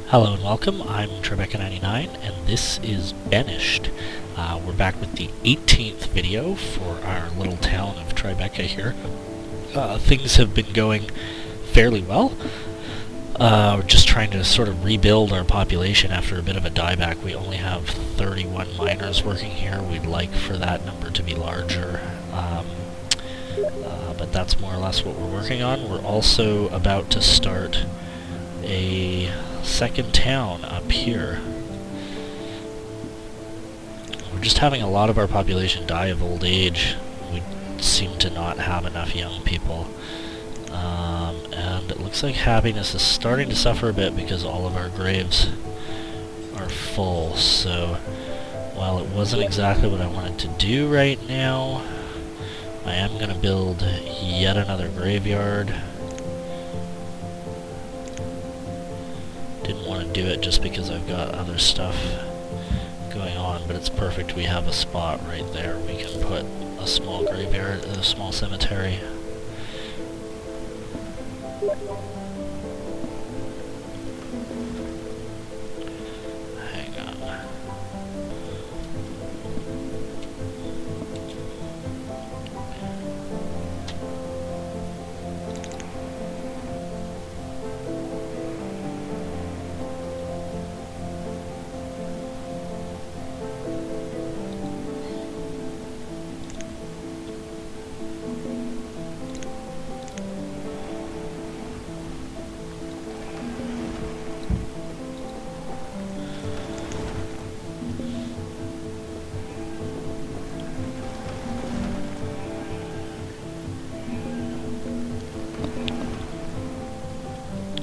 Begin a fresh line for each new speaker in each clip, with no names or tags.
Hello and welcome, I'm TriBeCa99 and this is Banished. We're back with the 18th video for our little town of TriBeCa here. Things have been going fairly well. We're just trying to sort of rebuild our population after a bit of a dieback. We only have 31 miners working here. We'd like for that number to be larger. But that's more or less what we're working on. We're also about to start a second town up here. We're just having a lot of our population die of old age. We seem to not have enough young people. And it looks like happiness is starting to suffer a bit because all of our graves are full. So while it wasn't exactly what I wanted to do right now, I am going to build yet another graveyard. Didn't want to do it just because I've got other stuff going on, but it's perfect. We have a spot right there. We can put a small graveyard, a small cemetery. Hang on.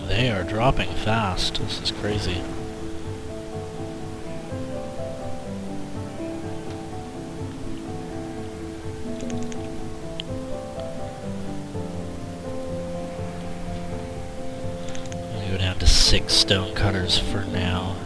They are dropping fast. This is crazy. I'm gonna go down to 6 stone cutters for now.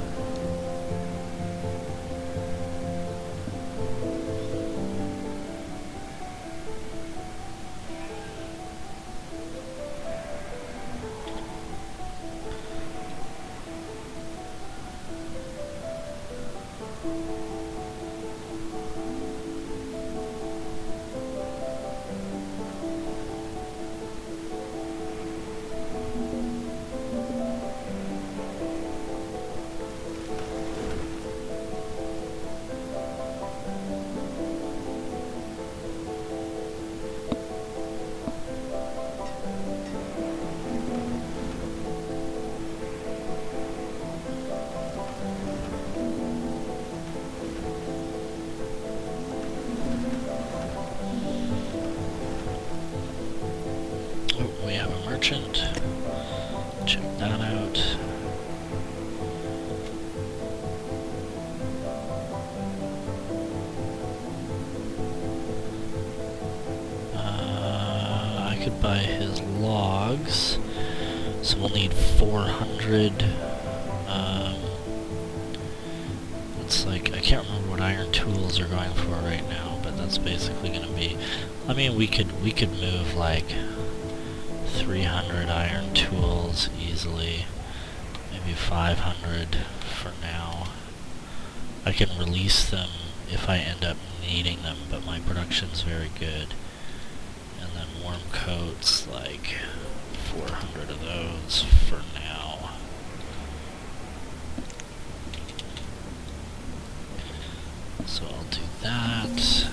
We have a merchant. Check that out. I could buy his logs. So we'll need 400. It's like, I can't remember what iron tools are going for right now, but that's basically going to be, I mean, we could move like 300 iron tools easily, maybe 500 for now. I can release them if I end up needing them, but my production's very good. And then warm coats, like 400 of those for now. So I'll do that.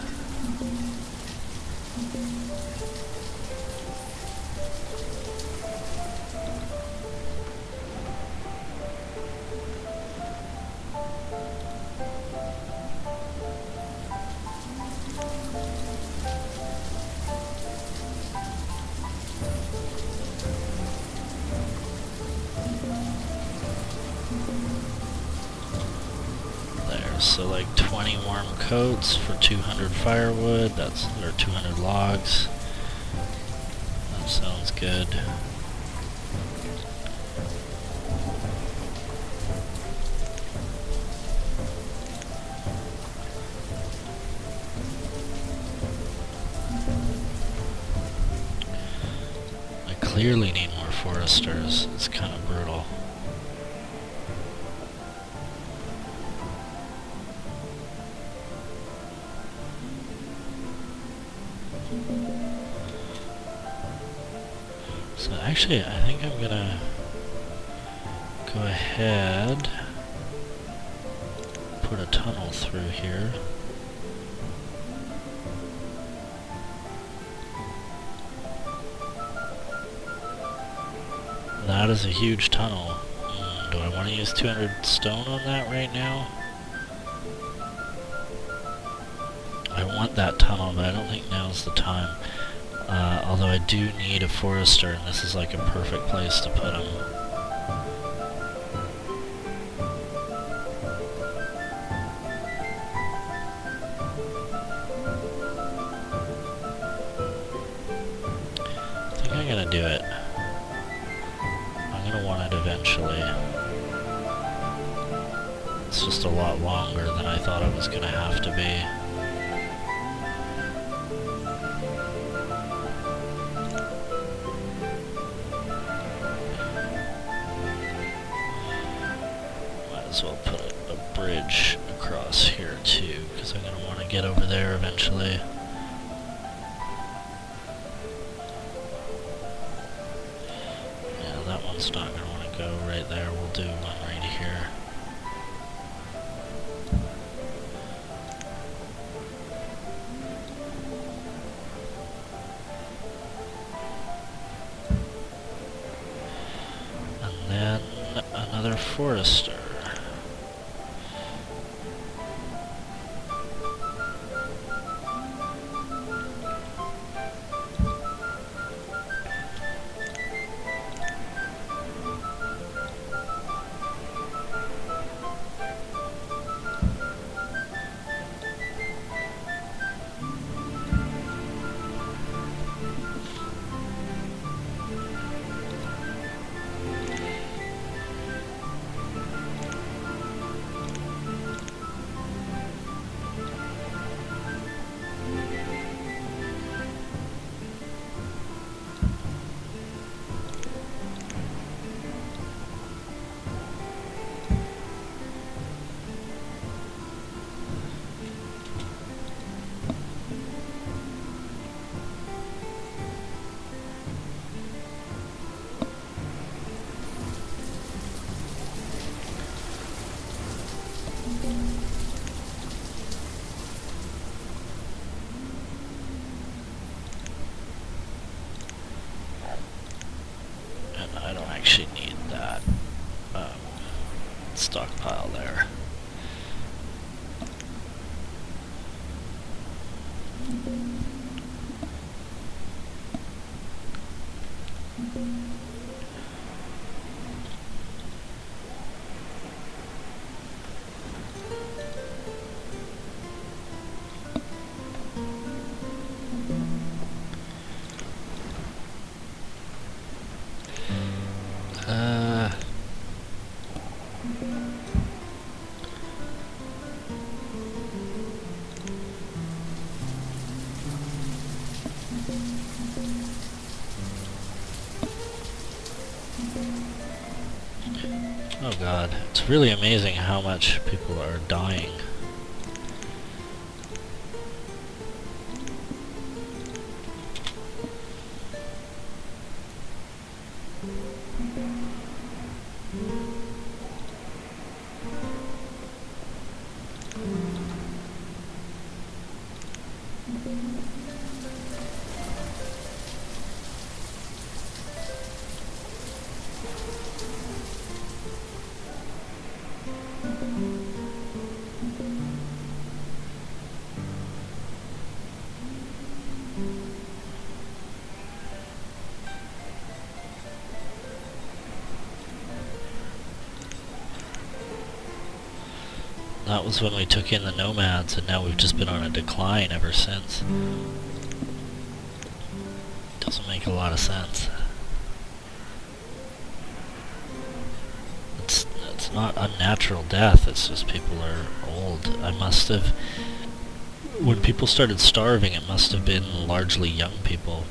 So like 20 warm coats for 200 firewood, or 200 logs. That sounds good. I clearly need more foresters. It's kind of brutal. Actually, I think I'm gonna go ahead, put a tunnel through here. That is a huge tunnel. Do I want to use 200 stone on that right now? I want that tunnel, but I don't think now's the time. Although I do need a forester, and this is like a perfect place to put him. I think I'm gonna do it. I'm gonna want it eventually. It's just a lot longer than I thought it was gonna have to be. As well put a bridge across here too, because I'm going to want to get over there eventually. Yeah, that one's not going to want to go right there. We'll do one right here. And then another forester. I don't actually need that stockpile there. Oh god, it's really amazing how much people are dying. That was when we took in the nomads, and now we've just been on a decline ever since. Doesn't make a lot of sense. It's not unnatural death, it's just people are old. I must have... When people started starving, it must have been largely young people.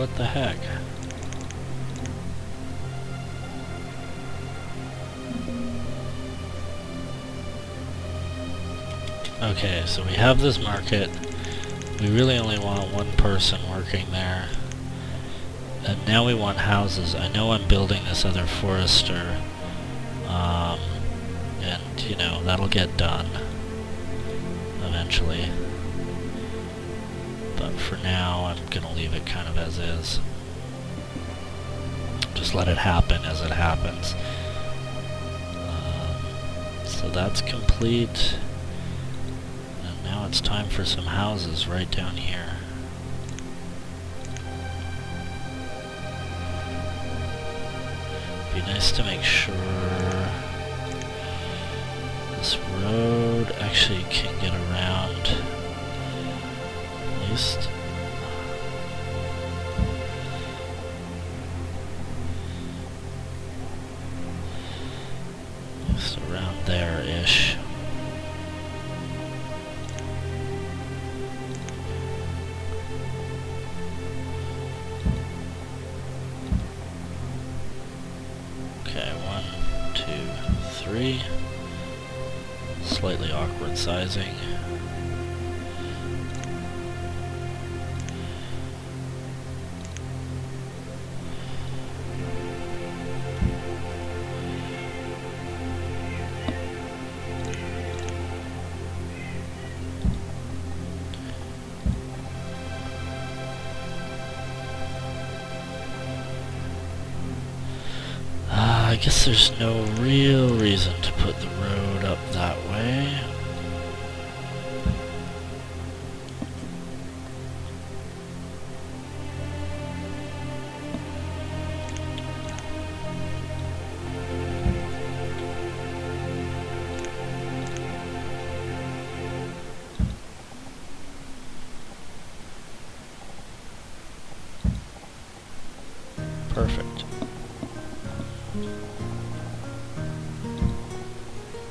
what the heck? Okay, so we have this market. We really only want one person working there. And now we want houses. I know I'm building this other forester. And, you know, that'll get done eventually. But for now, I'm gonna leave it kind of as is. Just let it happen as it happens. So that's complete. And now it's time for some houses right down here. Be nice to make sure this road actually can get around, at least. Just around there-ish. Okay, 1, 2, 3. Slightly awkward sizing. I guess there's no real reason to put the road up that way. Perfect.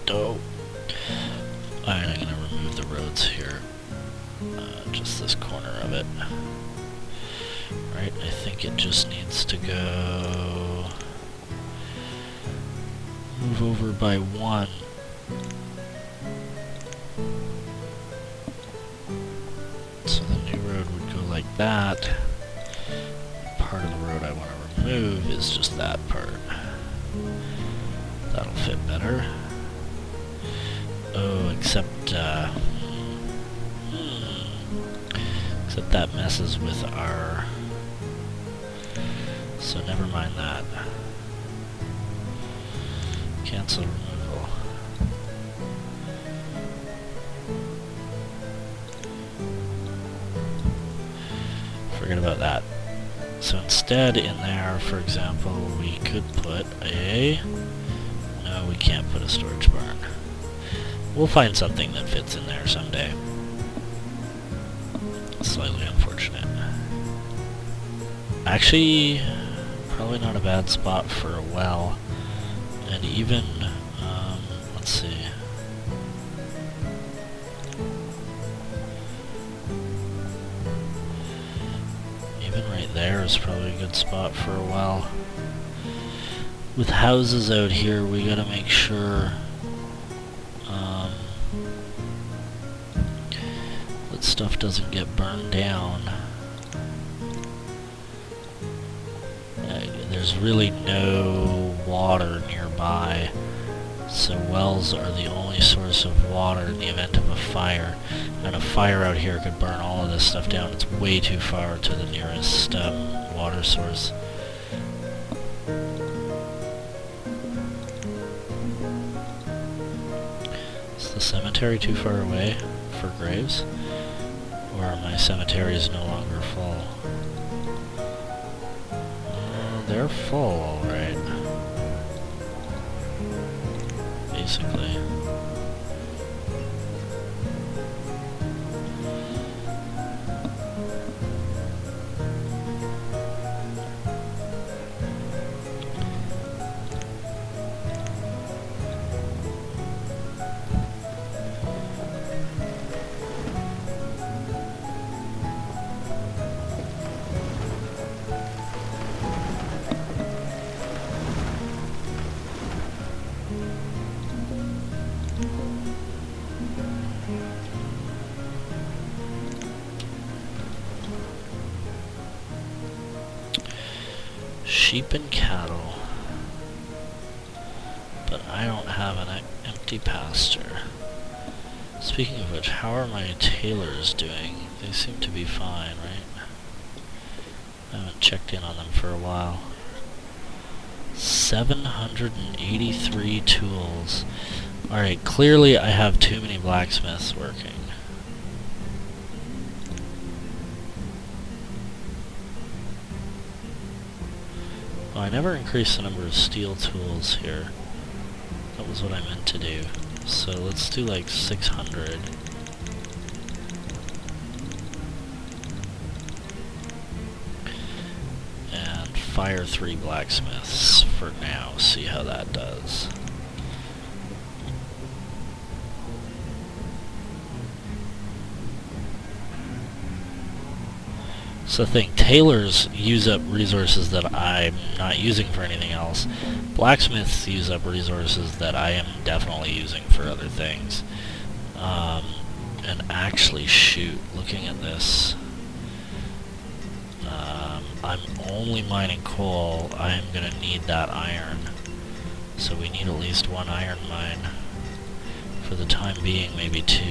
Oh. Alright, I'm gonna remove the roads here. Just this corner of it. Right, I think it just needs to go... move over by 1. So the new road would go like that. Part of the road I want to remove is just that part. That'll fit better. Oh, except that messes with our... So never mind that. Cancel removal. Forget about that. So instead in there, for example, we could put a... No, we can't put a storage barn. We'll find something that fits in there someday. Slightly unfortunate. Actually, probably not a bad spot for a well. And even, let's see. Even right there is probably a good spot for a well. With houses out here, we gotta make sure that stuff doesn't get burned down. There's really no water nearby, so wells are the only source of water in the event of a fire. And a fire out here could burn all of this stuff down. It's way too far to the nearest water source. Is the cemetery too far away for graves? Or my cemetery is no longer full? They're full, alright. Basically. sheep and cattle. But I don't have an empty pasture. Speaking of which, how are my tailors doing? They seem to be fine, right? I haven't checked in on them for a while. 783 tools. Alright, clearly I have too many blacksmiths working. Oh, I never increased the number of steel tools here. That was what I meant to do. So let's do like 600. And fire 3 blacksmiths for now, see how that does. So the thing, tailors use up resources that I'm not using for anything else. Blacksmiths use up resources that I am definitely using for other things. And actually, shoot, looking at this, I'm only mining coal. I'm going to need that iron. So we need at least 1 iron mine. For the time being, maybe 2.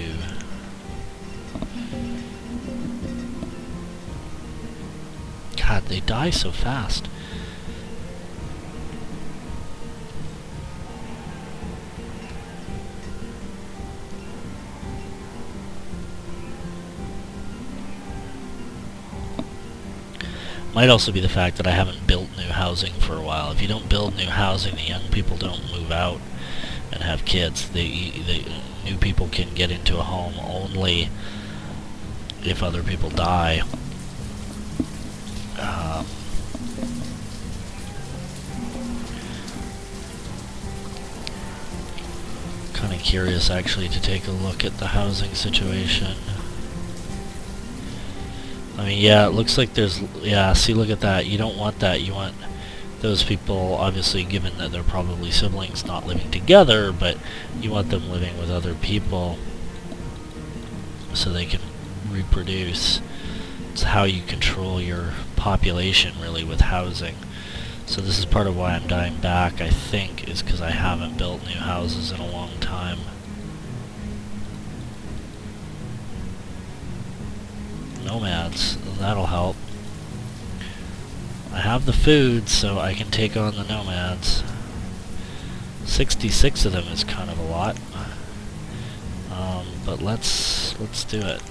God, they die so fast. Might also be the fact that I haven't built new housing for a while. If you don't build new housing, the young people don't move out and have kids. The new people can get into a home only if other people die. Kind of curious actually to take a look at the housing situation. I mean, yeah, it looks like there's, yeah, see, look at that. You don't want that. You want those people, obviously, given that they're probably siblings, not living together, but you want them living with other people so they can reproduce. It's how you control your population, really, with housing. So this is part of why I'm dying back, I think, is because I haven't built new houses in a long time. Nomads, that'll help. I have the food, so I can take on the nomads. 66 of them is kind of a lot. But let's do it.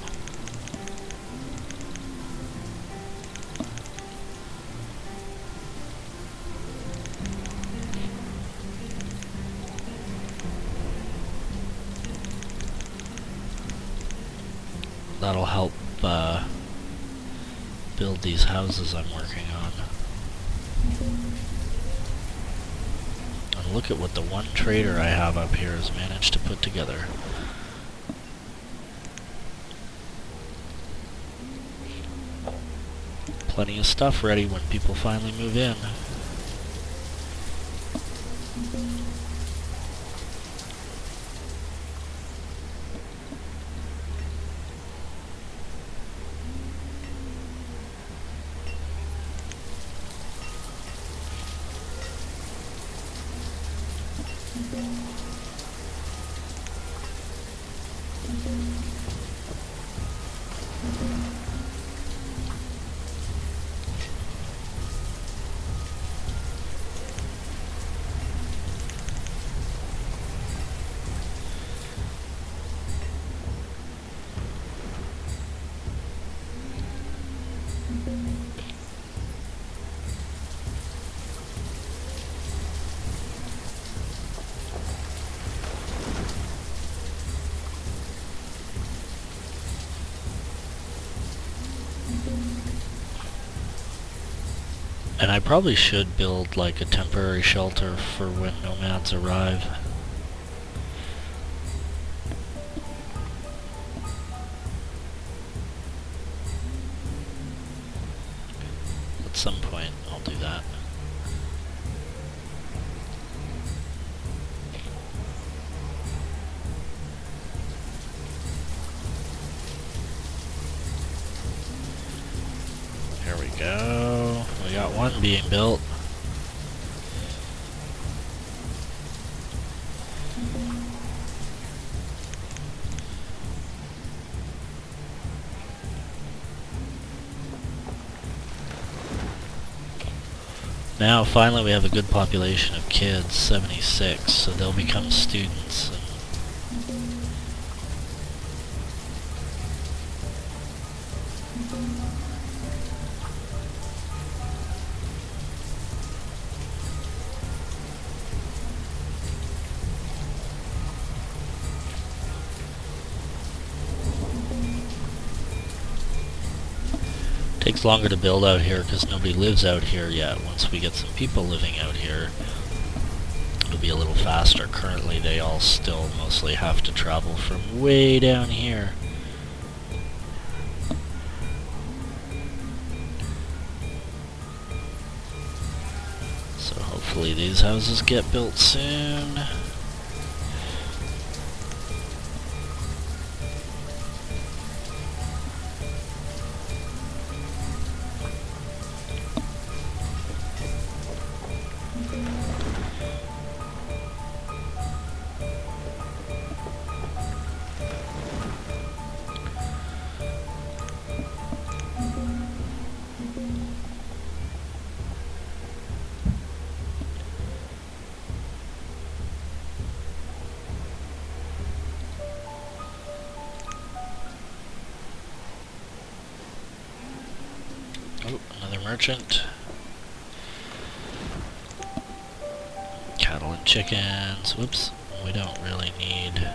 That'll help build these houses I'm working on. And look at what the one trader I have up here has managed to put together. Plenty of stuff ready when people finally move in. And I probably should build like a temporary shelter for when nomads arrive. At some point, I'll do that. Here we go. We got one being built. Now, finally, we have a good population of kids, 76, so they'll become students. Takes longer to build out here because nobody lives out here yet. Once we get some people living out here, it'll be a little faster. Currently, they all still mostly have to travel from way down here. So hopefully these houses get built soon. Oh, another merchant. Cattle and chickens. Whoops. We don't really need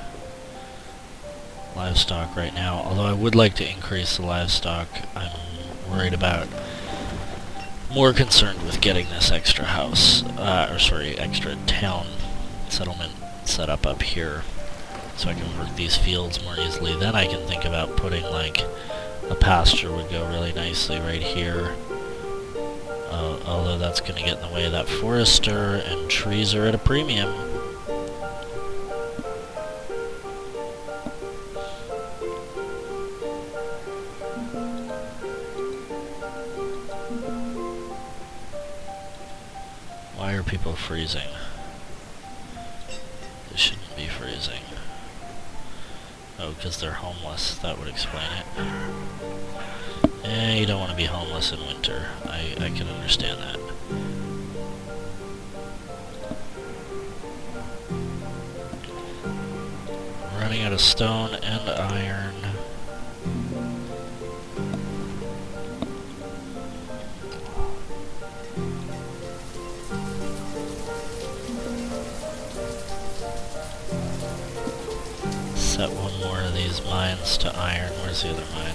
livestock right now, although I would like to increase the livestock. I'm worried about, more concerned with getting this extra house, extra town settlement set up here, so I can work these fields more easily. Then I can think about putting, like, a pasture would go really nicely right here. Although that's going to get in the way of that forester, and trees are at a premium. Why are people freezing? They shouldn't be freezing. Oh, because they're homeless. That would explain it. You don't want to be homeless in winter. I can understand that. Running out of stone and iron. Set one more of these mines to iron. Where's the other mine?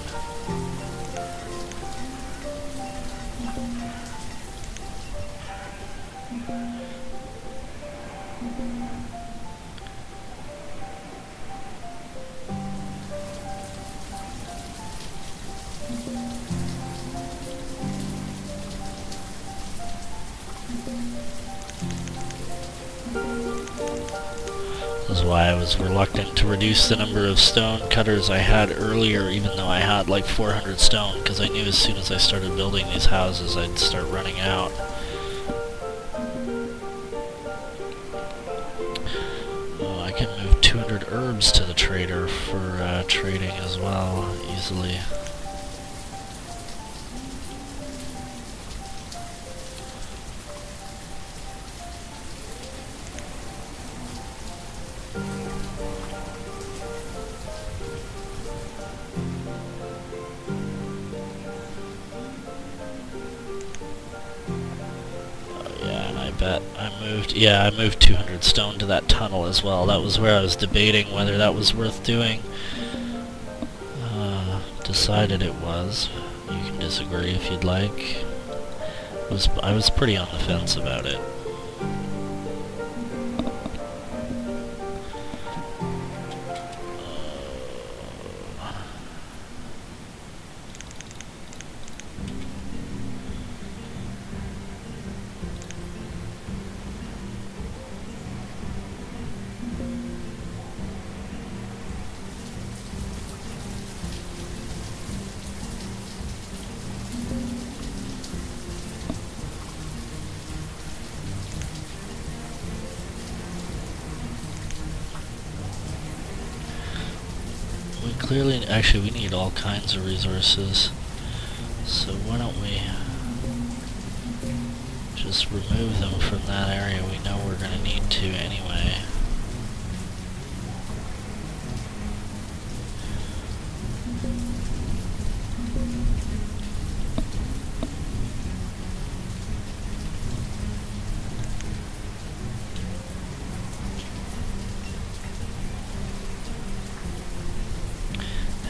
This is why I was reluctant to reduce the number of stone cutters I had earlier, even though I had like 400 stone, because I knew as soon as I started building these houses I'd start running out. Oh, I can move 200 herbs to the trader for trading as well, easily. I moved 200 stone to that tunnel as well. That was where I was debating whether that was worth doing. Decided it was. You can disagree if you'd like. I was pretty on the fence about it. Clearly, actually, we need all kinds of resources. So why don't we just remove them from that area. We know we're going to need to anyway.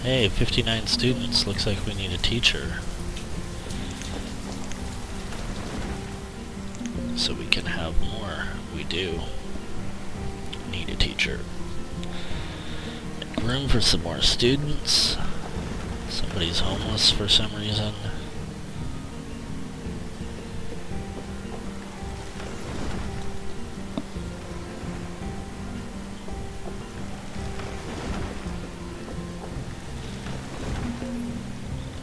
Hey, 59 students. Looks like we need a teacher. So we can have more. We do need a teacher. Make room for some more students. Somebody's homeless for some reason.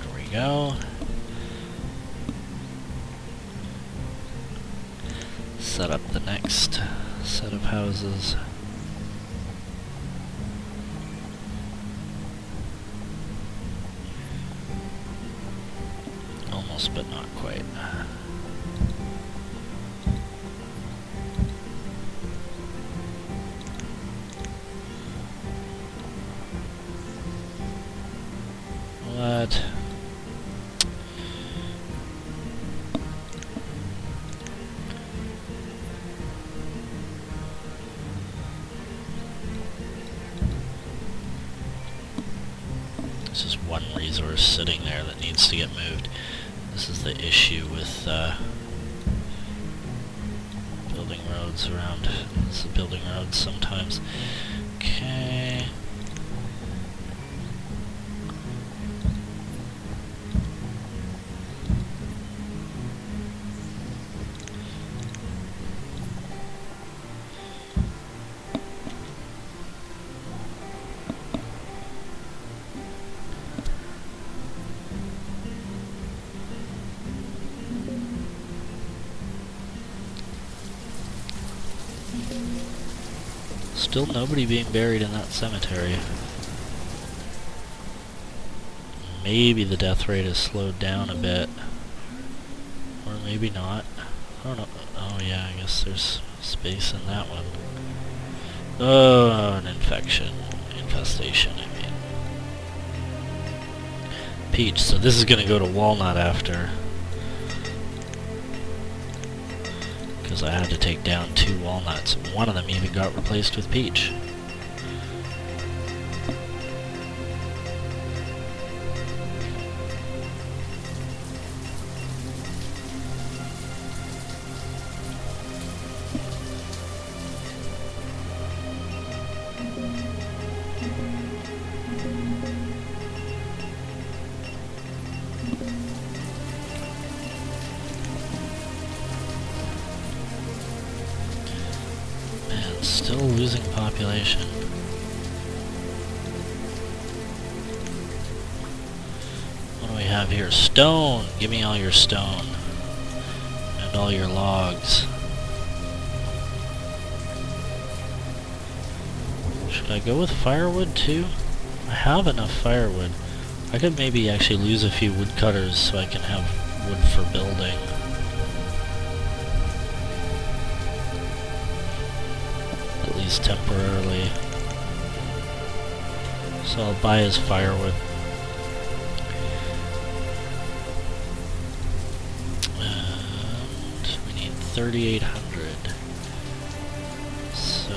There we go. Set up the next set of houses. Almost, but not quite. What? This is one resource sitting there that needs to get moved. This is the issue with building roads around. It's building roads sometimes. Okay. Still nobody being buried in that cemetery. Maybe the death rate has slowed down a bit. Or maybe not. I don't know. Oh yeah, I guess there's space in that one. Oh, an infection. Infestation, I mean. Peach, so this is gonna go to Walnut after. Because I had to take down 2 walnuts. One of them even got replaced with Peach. Still losing population. What do we have here? Stone! Give me all your stone. And all your logs. Should I go with firewood too? I have enough firewood. I could maybe actually lose a few woodcutters so I can have wood for building. Temporarily. So I'll buy his firewood. And we need 3,800. So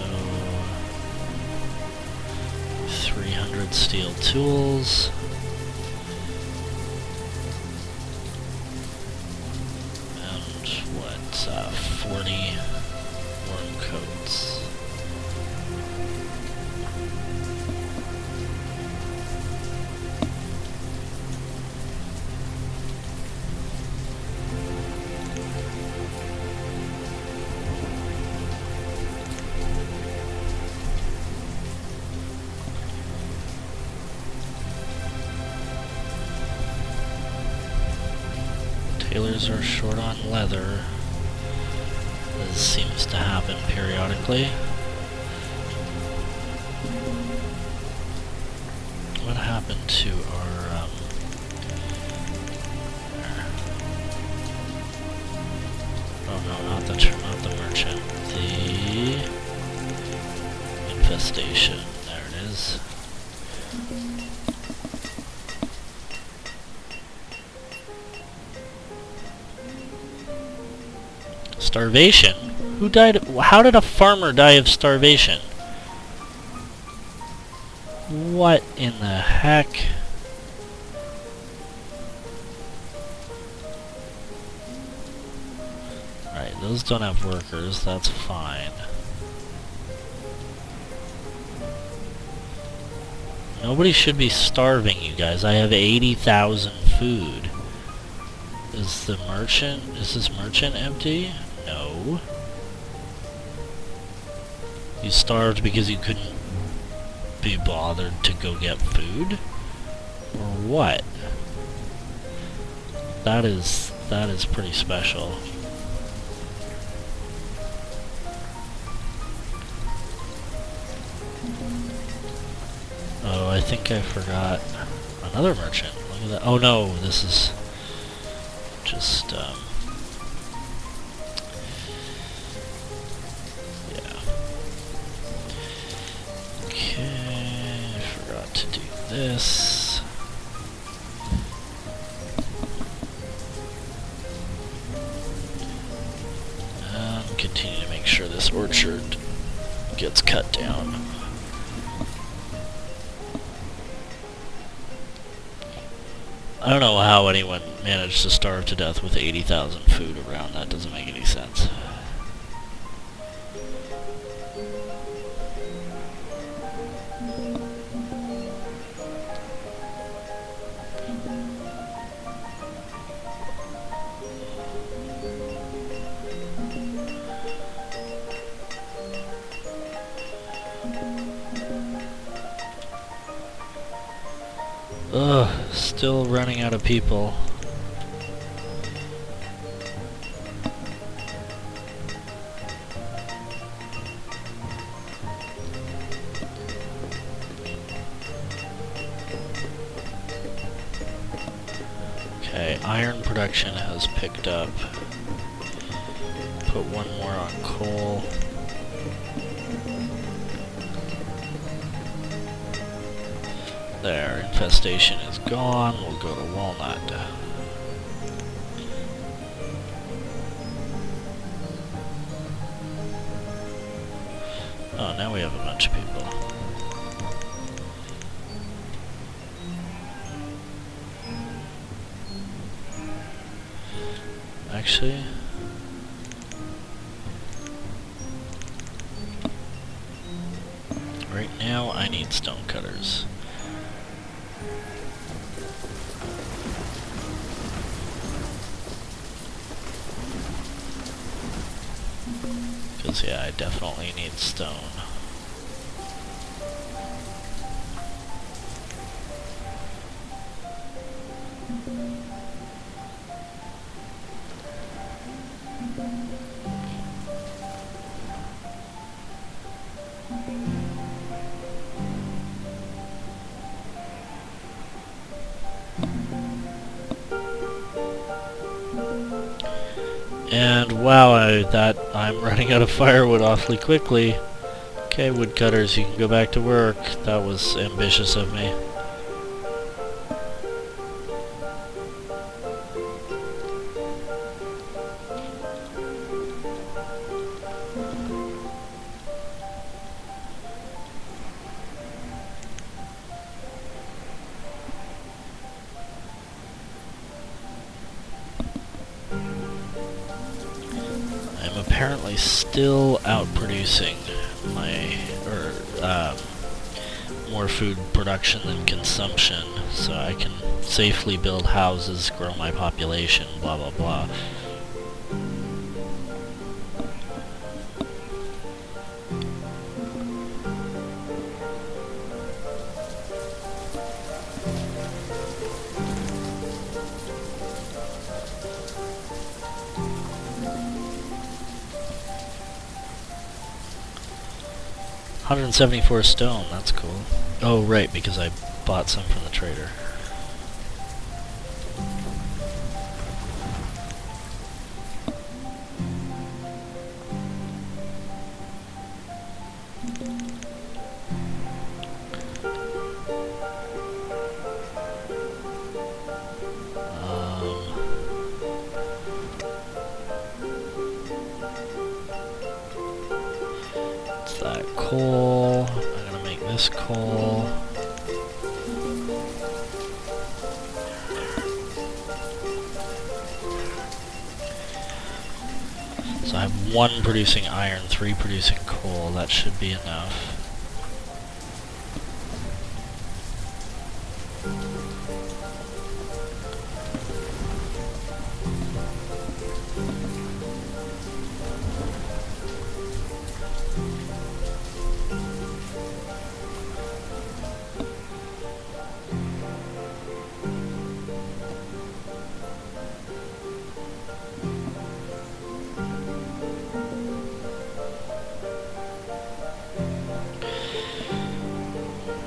300 steel tools. And what? 40 worm coats. Tailors are short on leather. This seems to happen periodically. What happened to our oh no, infestation. There it is. Starvation? Who died? How did a farmer die of starvation? What in the heck? Alright, those don't have workers, that's fine. Nobody should be starving, you guys. I have 80,000 food. Is this merchant empty? No. You starved because you couldn't be bothered to go get food? Or what? That is pretty special. Oh, I think I forgot another merchant. Look at that. Oh no, this is just, yeah. Okay, I forgot to do this. And continue to make sure this orchard gets cut down. I don't know how anyone managed to starve to death with 80,000 food around. That doesn't make any sense. Ugh, still running out of people. Okay, iron production has picked up. Put one more on coal. There, infestation is gone. We'll go to walnut. Oh, now we have a bunch of people. Actually, right now I need stone cutters. Because, yeah, I definitely need stone. And wow, I'm running out of firewood awfully quickly. Okay, woodcutters, you can go back to work. That was ambitious of me. Apparently still outproducing my, more food production than consumption, so I can safely build houses, grow my population, blah blah blah. $174 stone, that's cool. Oh, right, because I bought some from the trader. that coal. I'm gonna make this coal. So I have 1 producing iron, 3 producing coal. That should be enough.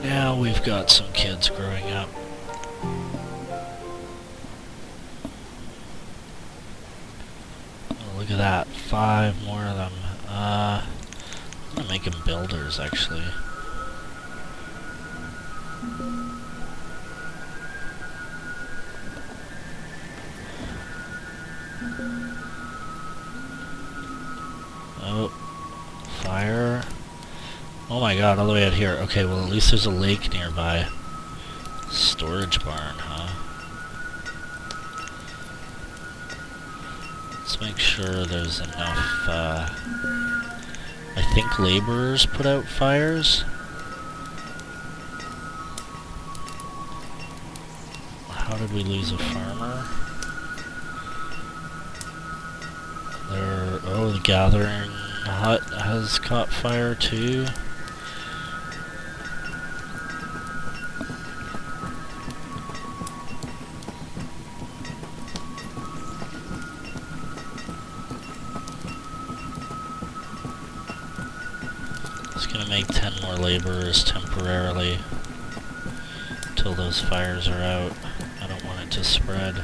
Now we've got some kids growing up. Oh, look at that, 5 more of them. I'm gonna make them builders, actually. Oh, fire. Oh my god, all the way out here. Okay, well at least there's a lake nearby. Storage barn, huh? Let's make sure there's enough, I think laborers put out fires. How did we lose a farmer? Oh, the gathering hut has caught fire too. Gonna make 10 more laborers temporarily till those fires are out. I don't want it to spread.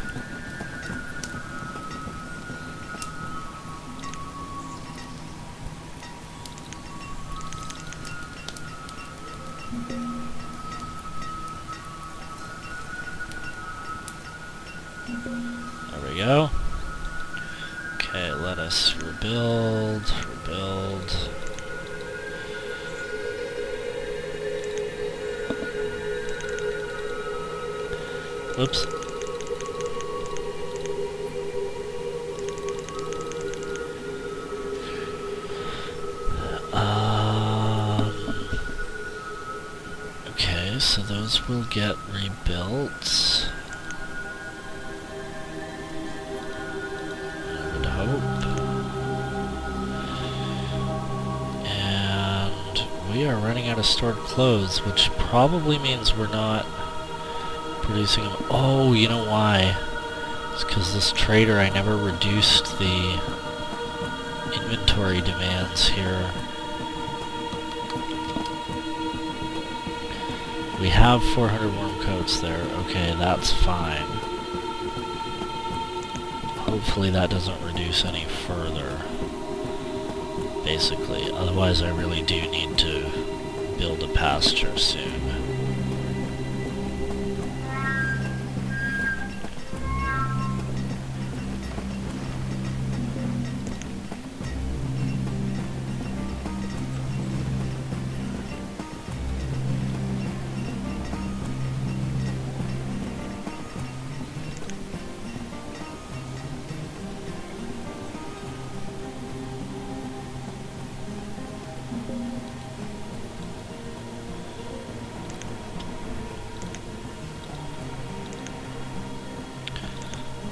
There we go. Okay, let us rebuild. Oops. Okay, so those will get rebuilt. I would hope. And we are running out of stored clothes, which probably means we're not producing them. Oh, you know why? It's because this trader, I never reduced the inventory demands here. We have 400 worm coats there. Okay, that's fine. Hopefully that doesn't reduce any further. Basically, otherwise I really do need to build a pasture soon.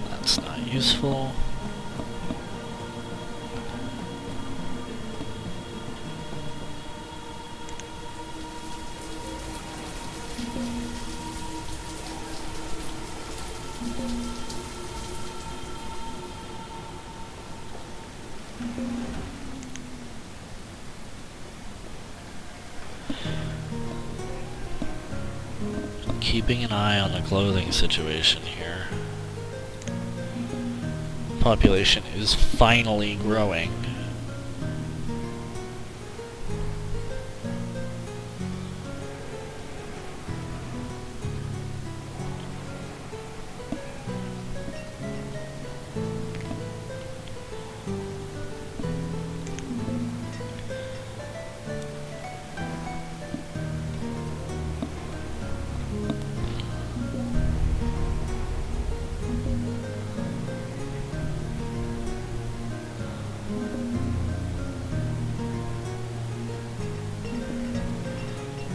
That's not useful. Keeping an eye on the clothing situation here. Population is finally growing.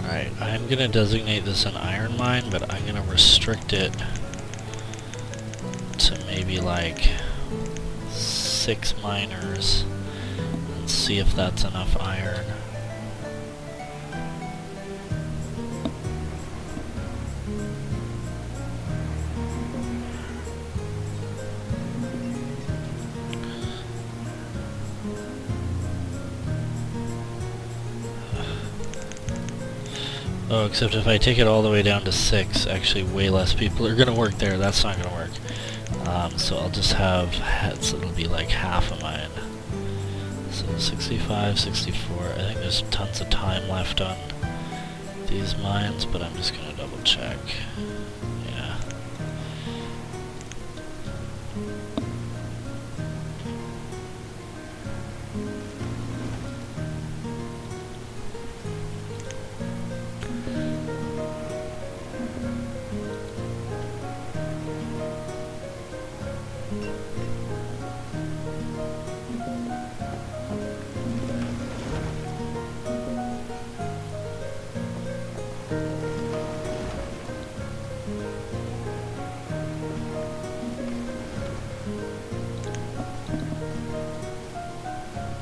Alright, I'm gonna designate this an iron mine, but I'm gonna restrict it to maybe like 6 miners and see if that's enough iron. Oh, except if I take it all the way down to 6, actually way less people are gonna work there. That's not gonna work. So I'll just have, so it'll be like half a mine. So 65, 64, I think there's tons of time left on these mines, but I'm just gonna double check. Yeah.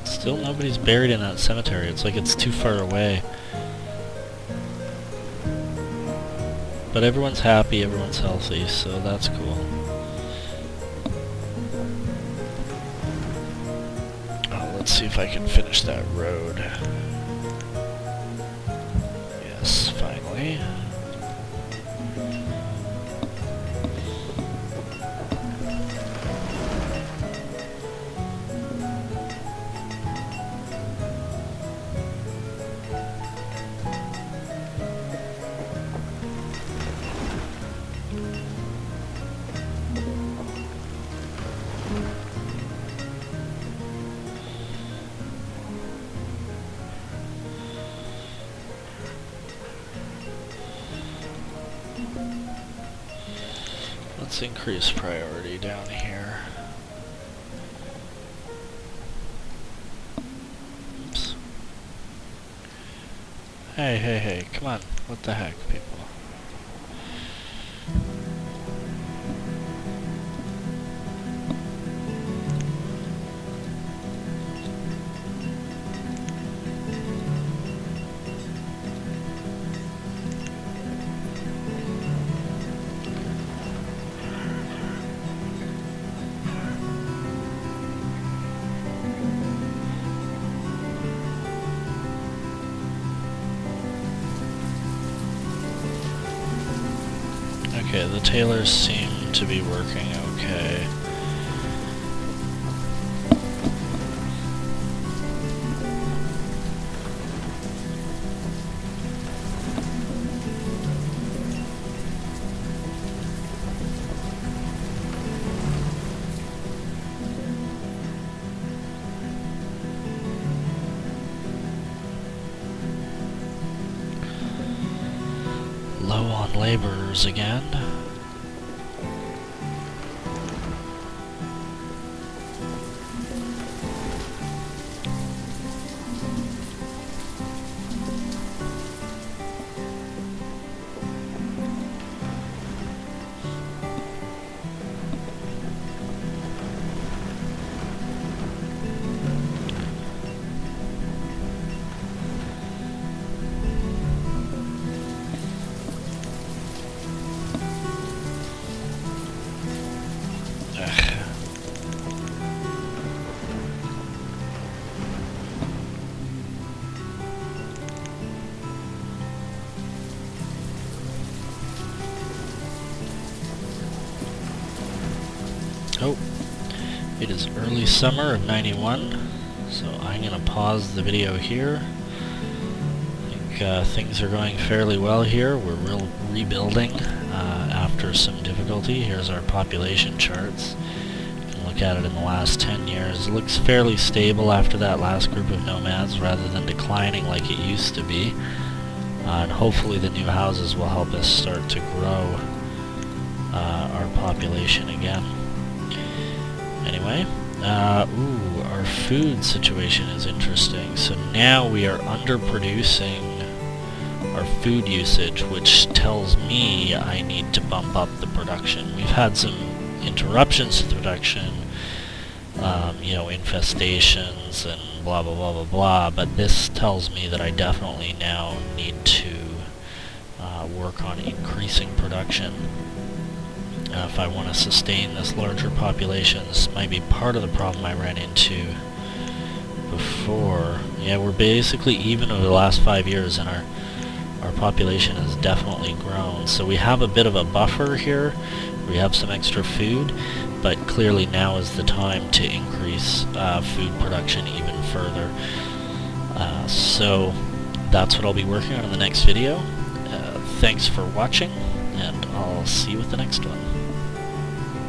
Still nobody's buried in that cemetery. It's like it's too far away. But everyone's happy, everyone's healthy, so that's cool. Oh, let's see if I can finish that road. Yes, finally. Let's increase priority down here. Oops. Hey, come on. What the heck, people? Okay, the tailors seem to be working okay. Low on laborers again. Oh, it is early summer of 91, so I'm going to pause the video here. I think things are going fairly well here. We're rebuilding after some difficulty. Here's our population charts. You can look at it in the last 10 years. It looks fairly stable after that last group of nomads rather than declining like it used to be. And hopefully the new houses will help us start to grow our population again. Anyway, our food situation is interesting. So now we are underproducing our food usage, which tells me I need to bump up the production. We've had some interruptions to the production, you know, infestations and blah blah blah blah blah, but this tells me that I definitely now need to work on increasing production. If I want to sustain this larger population. This might be part of the problem I ran into before. Yeah, we're basically even over the last 5 years, and our population has definitely grown. So we have a bit of a buffer here. We have some extra food, but clearly now is the time to increase food production even further. So that's what I'll be working on in the next video. Thanks for watching, and I'll see you with the next one.